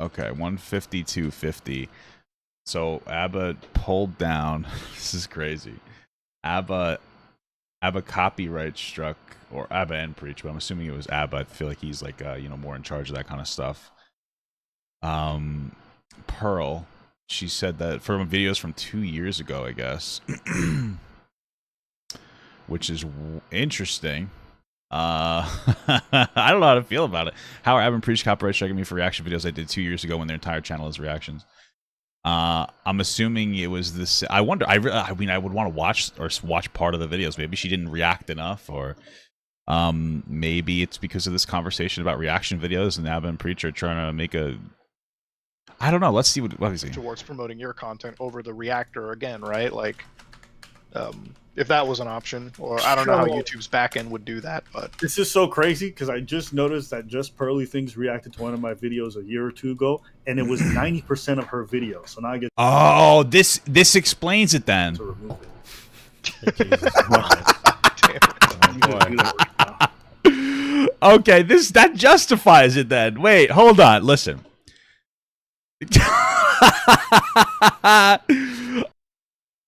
Okay, 150, 250. So ABBA pulled down. This is crazy. ABBA copyright struck, or ABBA and Preach, but I'm assuming it was ABBA. I feel like he's like more in charge of that kind of stuff. Pearl, she said that from videos from 2 years ago, I guess, which is interesting. I don't know how to feel about it. How are ABBA and Preach copyright striking me for reaction videos I did 2 years ago when their entire channel is reactions? I'm assuming it was this. I wonder. I mean, I would want to watch part of the videos. Maybe she didn't react enough, or maybe it's because of this conversation about reaction videos and ABBA and Preach are trying to make a. I don't know. Let's see what is he towards promoting your content over the reactor again, right? Like, if that was an option, or I don't know how YouTube's backend would do that, but this is so crazy because I just noticed that JustPearlyThings reacted to one of my videos a year or two ago, and it was 90% of her video. So now I get. Oh, this explains it then. To remove it. Okay, that justifies it then. Wait, hold on. Listen.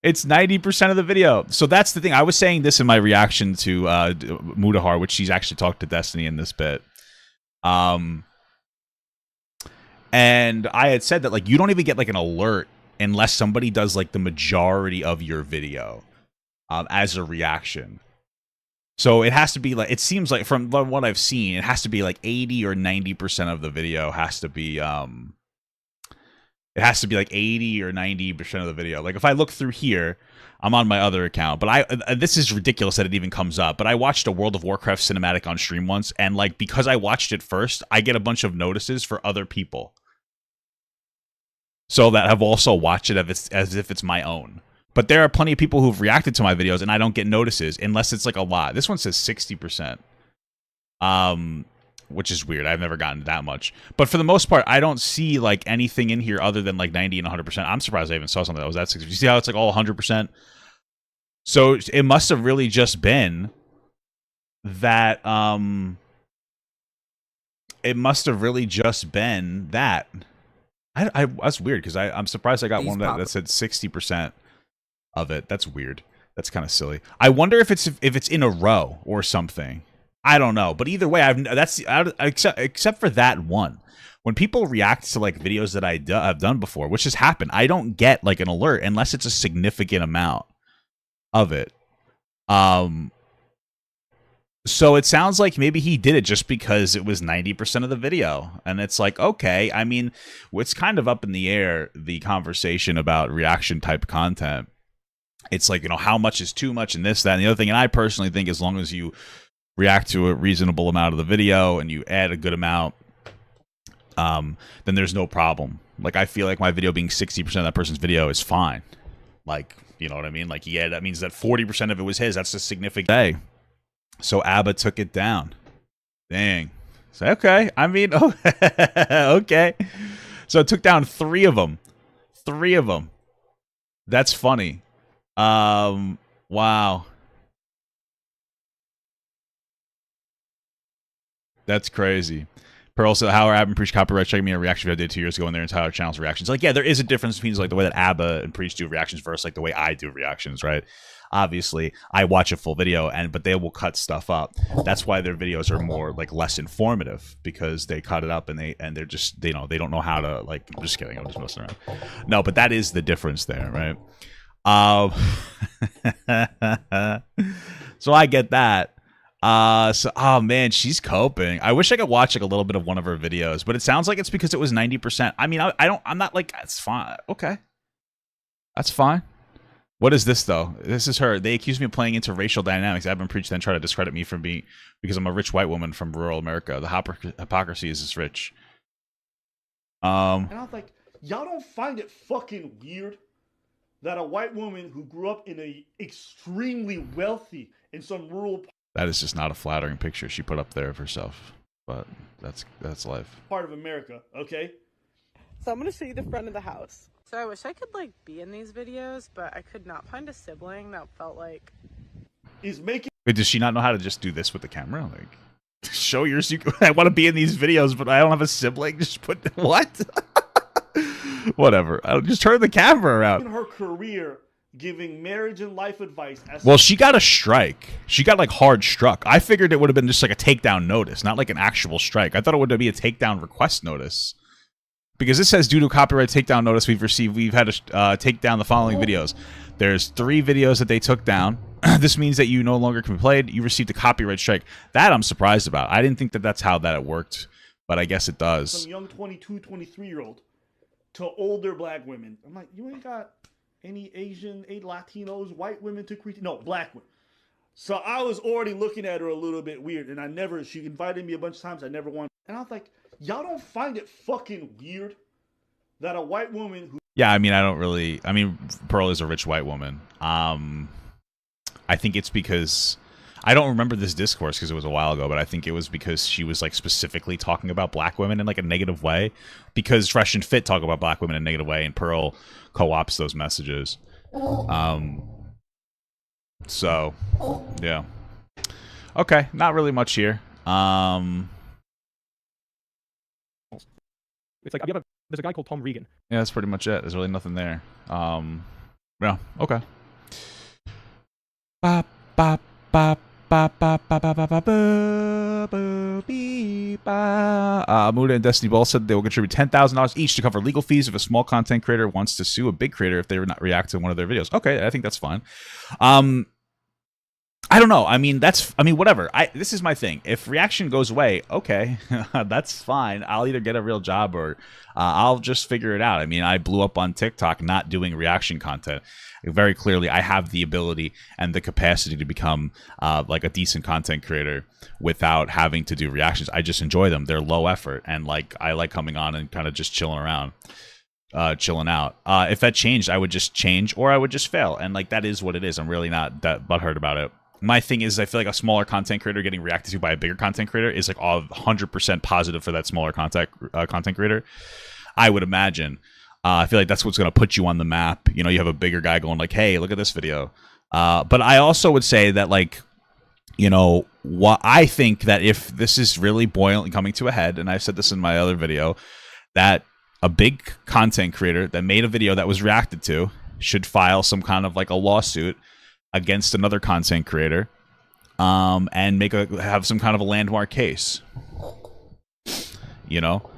It's 90% of the video. So that's the thing. I was saying this in my reaction to Mudahar, which she's actually talked to Destiny in this bit. And I had said that, like, you don't even get, like, an alert unless somebody does, like, the majority of your video as a reaction. So it has to be, like, it seems like, from what I've seen, it has to be, like, 80 or 90% of the video has to be, it has to be like 80 or 90% of the video. Like if I look through here, I'm on my other account, but this is ridiculous that it even comes up. But I watched a World of Warcraft cinematic on stream once, and like because I watched it first, I get a bunch of notices for other people, so that have also watched it as if it's my own. But there are plenty of people who've reacted to my videos, and I don't get notices unless it's like a lot. This one says 60%. Which is weird. I've never gotten that much. But for the most part, I don't see like anything in here other than like 90 and 100%. I'm surprised I even saw something that was that 60. You see how it's like all 100%? So it must have really just been that it must have really just been that. That's weird because I'm surprised I got one that said 60% of it. That's weird. That's kind of silly. I wonder if it's in a row or something. I don't know, but either way, except for that one. When people react to like videos that I've done before, which has happened, I don't get like an alert unless it's a significant amount of it. So it sounds like maybe he did it just because it was 90% of the video, and it's like, okay. I mean, it's kind of up in the air, the conversation about reaction type content. It's like, how much is too much and this, that, and the other thing. And I personally think as long as you react to a reasonable amount of the video and you add a good amount, then there's no problem. Like I feel like my video being 60% of that person's video is fine. Like, you know what I mean? Like, yeah, that means that 40% of it was his. That's a significant day. So ABBA took it down. Dang. So okay. I mean, oh, okay. So it took down 3 of them. 3 of them. That's funny. Wow. That's crazy. Pearl said, how are ABBA and Preach copyright striking me a reaction video I did 2 years ago in their entire channel's reactions? Like, yeah, there is a difference between like the way that ABBA and Preach do reactions versus like the way I do reactions, right? Obviously, I watch a full video, but they will cut stuff up. That's why their videos are more like less informative, because they cut it up and they're just they don't know how to like. I'm just kidding. I'm just messing around. No, but that is the difference there, right? So I get that. Oh man, she's coping. I wish I could watch like a little bit of one of her videos, but it sounds like it's because it was 90%. I mean, I'm not like, it's fine. Okay. That's fine. What is this though? This is her. They accuse me of playing into racial dynamics. I've been preached, then try to discredit me from being, because I'm a rich white woman from rural America. The hypocrisy is this rich. And I was like, y'all don't find it fucking weird that a white woman who grew up in a extremely wealthy in some rural That is just not a flattering picture she put up there of herself, but that's life. Part of America, okay? So I'm gonna show you the front of the house. So I wish I could like be in these videos, but I could not find a sibling that felt like is making. Wait, does she not know how to just do this with the camera? Like, Show your secret. I want to be in these videos, but I don't have a sibling. Just put what? Whatever. I'll just turn the camera around. In her career, giving marriage and life advice. Well, she got a strike. She got like hard struck. I figured it would have been just like a takedown notice, not like an actual strike. I thought it would be a takedown request notice. Because this says, due to copyright takedown notice we've had to take down the following videos. There's 3 videos that they took down. This means that you no longer can be played. You received a copyright strike. That I'm surprised about. I didn't think that that's how that it worked, but I guess it does. Some young 22, 23-year-old to older black women. I'm like, you ain't got any Asian, Latinos, white women to critique. No, black women. So I was already looking at her a little bit weird, and she invited me a bunch of times. I never wanted. And I was like, y'all don't find it fucking weird that a white woman who... Yeah, I mean, Pearl is a rich white woman. I think it's because... I don't remember this discourse because it was a while ago, but I think it was because she was like specifically talking about black women in like a negative way, because Fresh and Fit talk about black women in a negative way, and Pearl co-ops those messages. So, yeah. Okay, not really much here. It's like there's a guy called Tom Regan. Yeah, that's pretty much it. There's really nothing there. Yeah, okay. Bop, bop, bop. Muda and Destiny Ball said they will contribute $10,000 each to cover legal fees if a small content creator wants to sue a big creator if they not react to one of their videos. Okay, I think that's fine. I don't know. I mean, whatever. This is my thing. If reaction goes away, okay, that's fine. I'll either get a real job or I'll just figure it out. I mean, I blew up on TikTok not doing reaction content. Very clearly, I have the ability and the capacity to become like a decent content creator without having to do reactions. I just enjoy them. They're low effort, and like I like coming on and kind of just chilling around, chilling out. If that changed, I would just change or I would just fail, and like that is what it is. I'm really not that butthurt about it. My thing is, I feel like a smaller content creator getting reacted to by a bigger content creator is like 100% positive for that smaller content creator. I would imagine. I feel like that's what's going to put you on the map. You know, you have a bigger guy going like, hey, look at this video. But I also would say that, like, you know, what I think that if this is really boiling, coming to a head, and I've said this in my other video, that a big content creator that made a video that was reacted to should file some kind of like a lawsuit against another content creator, and have some kind of a landmark case. You know,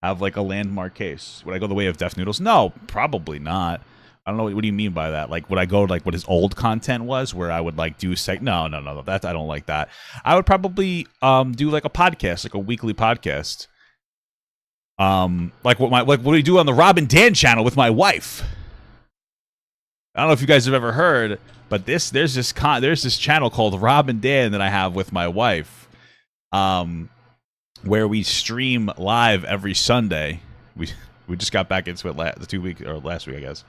have like a landmark case. Would I go the way of Def Noodles? No, probably not. I don't know. What do you mean by that? Like, would I go like what his old content was, where I would like do no. That I don't like that. I would probably do like a podcast, like a weekly podcast. Like what we do on the Rob and Dan channel with my wife. I don't know if you guys have ever heard, but there's this channel called Rob and Dan that I have with my wife, where we stream live every Sunday. We just got back into it last week, I guess,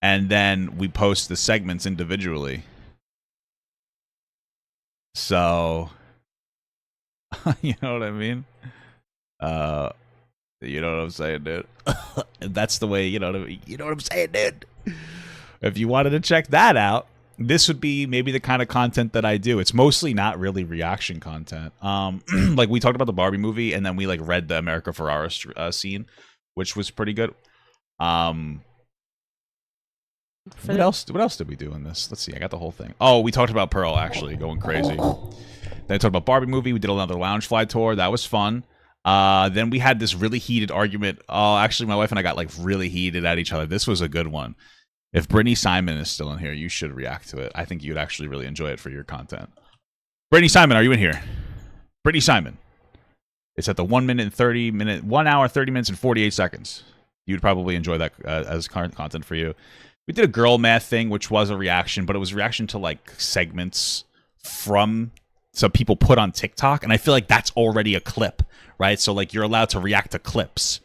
and then we post the segments individually. So, you know what I mean? You know what I'm saying, dude? That's the way. You know what I mean? You know what I'm saying, dude? If you wanted to check that out, this would be maybe the kind of content that I do. It's mostly not really reaction content. Like we talked about the Barbie movie, and then we like read the America Ferrera scene, which was pretty good. What else did we do in this? Let's see. I got the whole thing. Oh, we talked about Pearl actually going crazy. Then I talked about Barbie movie. We did another Loungefly tour. That was fun. Then we had this really heated argument. Oh, actually, my wife and I got like really heated at each other. This was a good one. If Brittany Simon is still in here, you should react to it. I think you'd actually really enjoy it for your content. Brittany Simon, are you in here? Brittany Simon. It's at the 1 hour, 30 minutes, and 48 seconds. You'd probably enjoy that as current content for you. We did a girl math thing, which was a reaction, but it was a reaction to like segments from some people put on TikTok. And I feel like that's already a clip, right? So like you're allowed to react to clips.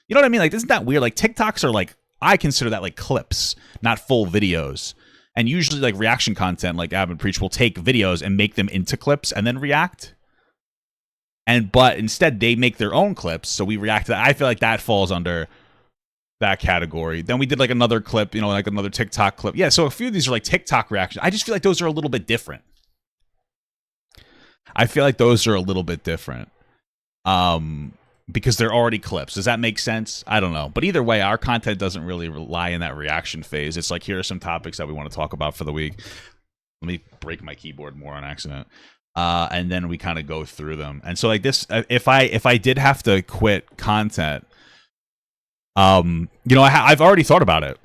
You know what I mean? Like, isn't that weird? Like TikToks are like, I consider that like clips, not full videos. And usually like reaction content, like Ab and Preach, will take videos and make them into clips and then react. But instead they make their own clips, so we react to that. I feel like that falls under that category. Then we did like another clip, you know, like another TikTok clip. Yeah, so a few of these are like TikTok reactions. I just feel like those are a little bit different. I feel like those are a little bit different. Because they're already clips. Does that make sense? I don't know. But either way, our content doesn't really rely in that reaction phase. It's like, here are some topics that we want to talk about for the week. Let me break my keyboard more on accident. And then we kind of go through them. And so like this, if I did have to quit content, you know, I've already thought about it.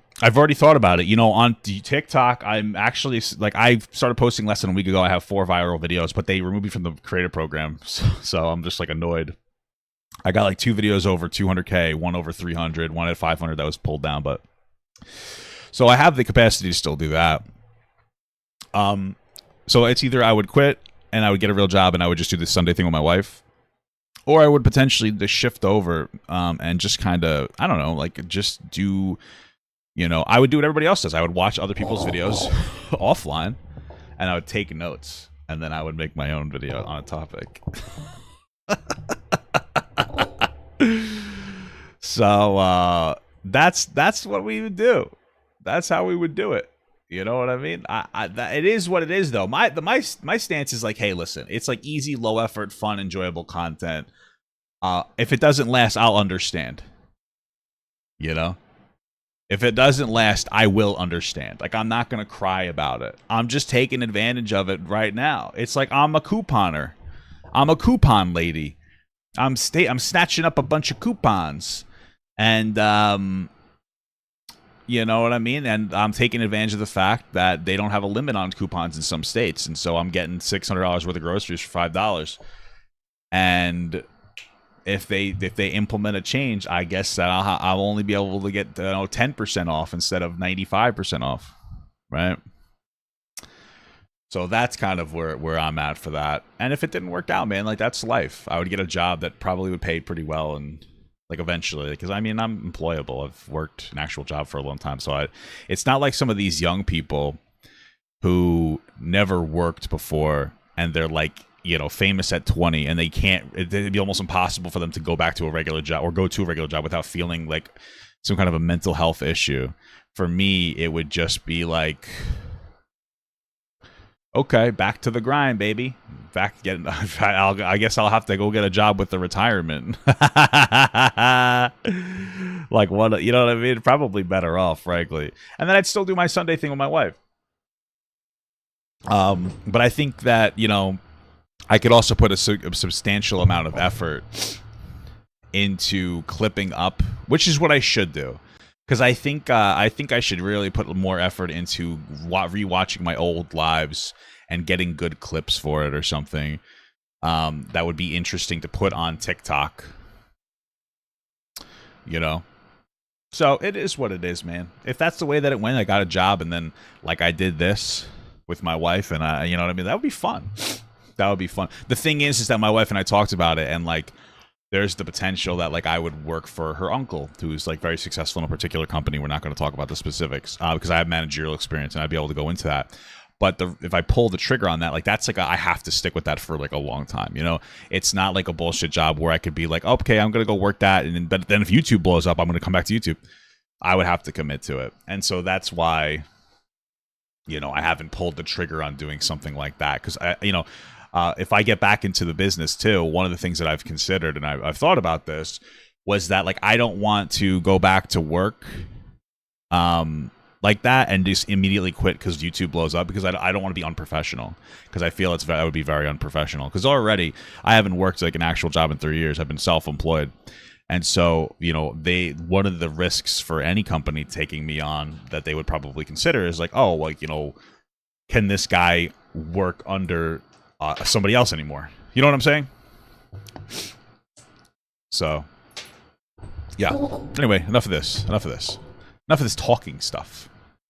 You know, on TikTok, I'm actually, like, I started posting less than a week ago. I have 4 viral videos, but they removed me from the creator program. So I'm just like annoyed. I got like 2 videos over 200K, 1 over 300, 1 at 500 that was pulled down. But so I have the capacity to still do that. So it's either I would quit and I would get a real job and I would just do this Sunday thing with my wife, or I would potentially just shift over and just kind of, I don't know, like just do, you know, I would do what everybody else does. I would watch other people's videos offline and I would take notes and then I would make my own video on a topic. So that's what we would do. That's how we would do it. You know what I mean? It is what it is, though. My stance is like, hey, listen, it's like easy, low effort, fun, enjoyable content. If it doesn't last, I'll understand. You know, if it doesn't last, I will understand. Like, I'm not gonna cry about it. I'm just taking advantage of it right now. It's like I'm a couponer. I'm a coupon lady. I'm snatching up a bunch of coupons, and you know what I mean? And I'm taking advantage of the fact that they don't have a limit on coupons in some states, and so I'm getting $600 worth of groceries for $5. And if they implement a change, I guess that I'll only be able to get 10% off instead of 95% off, right? So that's kind of where I'm at for that. And if it didn't work out, man, like, that's life. I would get a job that probably would pay pretty well, and like eventually, because I mean, I'm employable. I've worked an actual job for a long time, so it's not like some of these young people who never worked before and they're like, you know, famous at 20 and they can't. It'd be almost impossible for them to go back to a regular job or go to a regular job without feeling like some kind of a mental health issue. For me, it would just be like, okay, back to the grind, baby. I guess I'll have to go get a job with the retirement. Like, what, you know what I mean? Probably better off, frankly. And then I'd still do my Sunday thing with my wife. But I think that, you know, I could also put a substantial amount of effort into clipping up, which is what I should do. Because I think I should really put more effort into rewatching my old lives and getting good clips for it or something that would be interesting to put on TikTok. You know? So it is what it is, man. If that's the way that it went, I got a job and then like I did this with my wife and you know what I mean? That would be fun. That would be fun. The thing is that my wife and I talked about it, and like there's the potential that like I would work for her uncle, who's like very successful in a particular company. We're not going to talk about the specifics because I have managerial experience and I'd be able to go into that. But if I pull the trigger on that, like that's like I have to stick with that for like a long time. You know, it's not like a bullshit job where I could be like, okay, I'm going to go work that. But then if YouTube blows up, I'm going to come back to YouTube. I would have to commit to it. And so that's why, you know, I haven't pulled the trigger on doing something like that. Because, you know, if I get back into the business too, one of the things that I've considered, and I've thought about this, was that like I don't want to go back to work like that and just immediately quit because YouTube blows up, because I don't want to be unprofessional, because I feel that would be very unprofessional, because already I haven't worked like an actual job in 3 years. I've been self-employed. And so, you know, one of the risks for any company taking me on that they would probably consider is like, oh, like, you know, can this guy work under somebody else anymore? You know what I'm saying? So, yeah. Anyway, enough of this talking stuff.